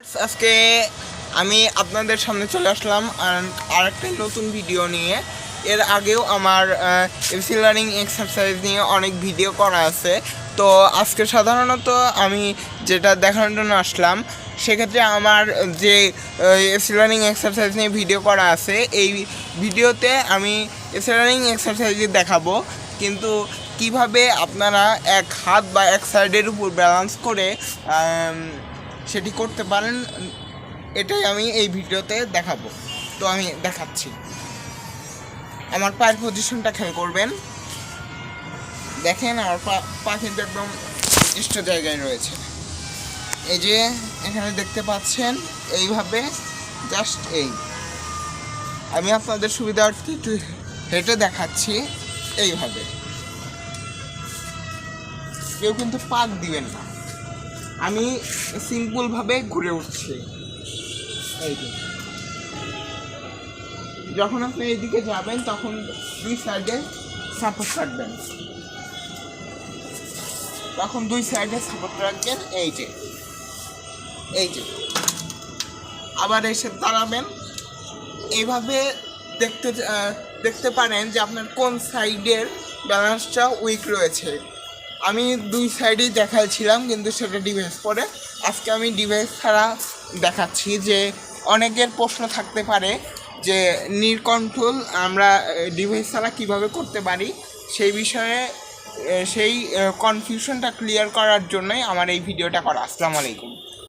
আজকে আমি আপনাদের সামনে চলে আসলাম আর একটা নতুন ভিডিও নিয়ে। এর আগেও আমার এফসি লার্নিং এক্সারসাইজ নিয়ে অনেক ভিডিও করা আছে। তো আজকে সাধারণত আমি যেটা দেখানোর জন্য আসলাম, সেক্ষেত্রে আমার যে এফসি লার্নিং এক্সারসাইজ নিয়ে ভিডিও করা আছে, এই ভিডিওতে আমি এফসি লার্নিং এক্সারসাইজই দেখাবো, কিন্তু কিভাবে আপনারা এক হাত বা এক সাইডের উপর ব্যালেন্স করে সেটি করতে পারেন, এটাই আমি এই ভিডিওতে দেখাবো। তো আমি দেখাচ্ছি। আমার পায়ের পজিশনটা খেয়াল করবেন। দেখেন আমার পা কিন্তু একদম নির্দিষ্ট জায়গায় রয়েছে। এই যে এখানে দেখতে পাচ্ছেন, এইভাবে জাস্ট আমি আপনাদের সুবিধার্থে একটু হেঁটে দেখাচ্ছি। এইভাবে কেউ কিন্তু পাক দিবেন না, আমি সিম্পলভাবে ঘুরে উঠছি। এই যে যখন আপনি এইদিকে যাবেন তখন দুই সাইডে সাপোর্ট রাখবেন, এই যে আবার এসে দাঁড়াবেন। এইভাবে দেখতে পারেন যে আপনার কোন সাইডের ব্যালেন্সটা উইক রয়েছে। আমি দুই সাইডেই দেখাচ্ছিলাম, কিন্তু সেটা ডিভাইস পরে। আজকে আমি ডিভাইস ছাড়া দেখাচ্ছি, যে অনেকের প্রশ্ন থাকতে পারে যে নীর কন্ট্রোল আমরা ডিভাইস ছাড়া কীভাবে করতে পারি। সেই বিষয়ে সেই কনফিউশনটা ক্লিয়ার করার জন্যই আমার এই ভিডিওটা করা। আসসালামু আলাইকুম।